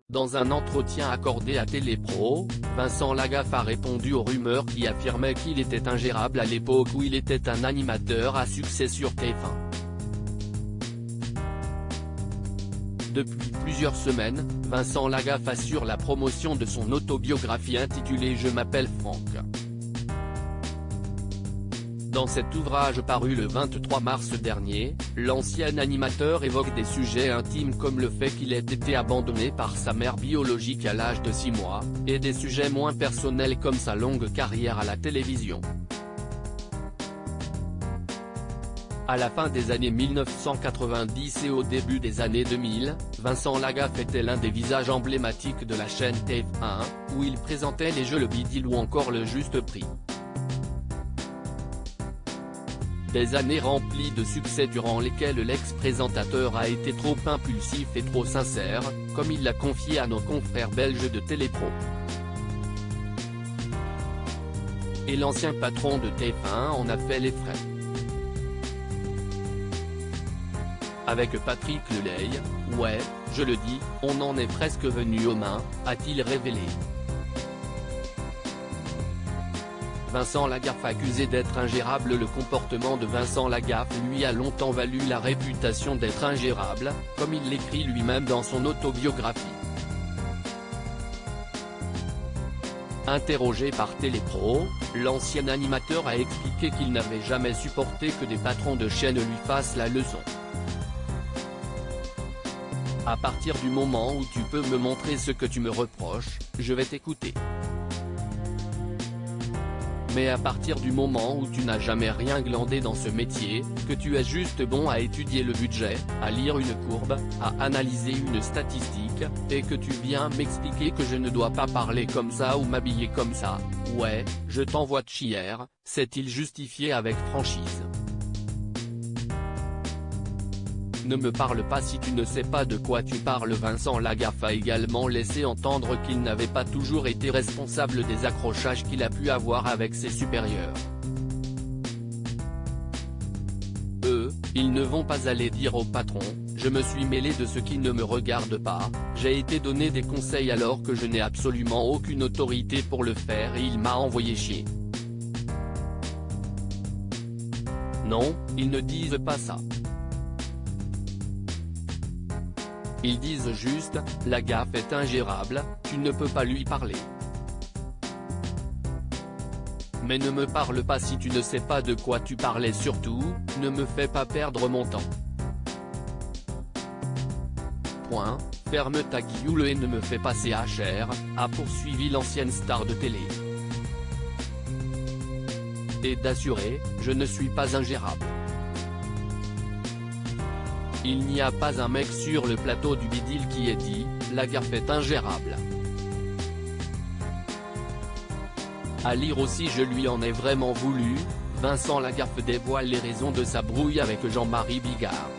Dans un entretien accordé à Télépro, Vincent Lagaffe a répondu aux rumeurs qui affirmaient qu'il était ingérable à l'époque où il était un animateur à succès sur TF1. Depuis plusieurs semaines, Vincent Lagaffe assure la promotion de son autobiographie intitulée Je m'appelle Franck. Dans cet ouvrage paru le 23 mars dernier, l'ancien animateur évoque des sujets intimes comme le fait qu'il ait été abandonné par sa mère biologique à l'âge de 6 mois, et des sujets moins personnels comme sa longue carrière à la télévision. À la fin des années 1990 et au début des années 2000, Vincent Lagaffe était l'un des visages emblématiques de la chaîne TF1, où il présentait les jeux Le Bidil ou encore Le Juste Prix. Des années remplies de succès durant lesquelles l'ex-présentateur a été trop impulsif et trop sincère, comme il l'a confié à nos confrères belges de Télépro. Et l'ancien patron de TF1 en a fait les frais. Avec Patrick Lelay, ouais, je le dis, on en est presque venu aux mains, a-t-il révélé. Vincent Lagaffe accusé d'être ingérable. Le comportement de Vincent Lagaffe lui a longtemps valu la réputation d'être ingérable, comme il l'écrit lui-même dans son autobiographie. Interrogé par Télépro, l'ancien animateur a expliqué qu'il n'avait jamais supporté que des patrons de chaîne lui fassent la leçon. À partir du moment où tu peux me montrer ce que tu me reproches, je vais t'écouter. Mais à partir du moment où tu n'as jamais rien glandé dans ce métier, que tu es juste bon à étudier le budget, à lire une courbe, à analyser une statistique, et que tu viens m'expliquer que je ne dois pas parler comme ça ou m'habiller comme ça, ouais, je t'envoie de chier, s'est-il justifié avec franchise. Ne me parle pas si tu ne sais pas de quoi tu parles. Vincent Lagaffe a également laissé entendre qu'il n'avait pas toujours été responsable des accrochages qu'il a pu avoir avec ses supérieurs. Eux, ils ne vont pas aller dire au patron, je me suis mêlé de ce qui ne me regarde pas, j'ai été donné des conseils alors que je n'ai absolument aucune autorité pour le faire et il m'a envoyé chier. Non, ils ne disent pas ça. Ils disent juste, Lagaffe est ingérable, tu ne peux pas lui parler. Mais ne me parle pas si tu ne sais pas de quoi tu parles et surtout, ne me fais pas perdre mon temps. Point, ferme ta gueule et ne me fais pas CHR, a poursuivi l'ancienne star de télé. Et d'assurer, je ne suis pas ingérable. Il n'y a pas un mec sur le plateau du Bidil qui ait dit, Lagaffe est ingérable. À lire aussi Je lui en ai vraiment voulu, Vincent Lagaffe dévoile les raisons de sa brouille avec Jean-Marie Bigard.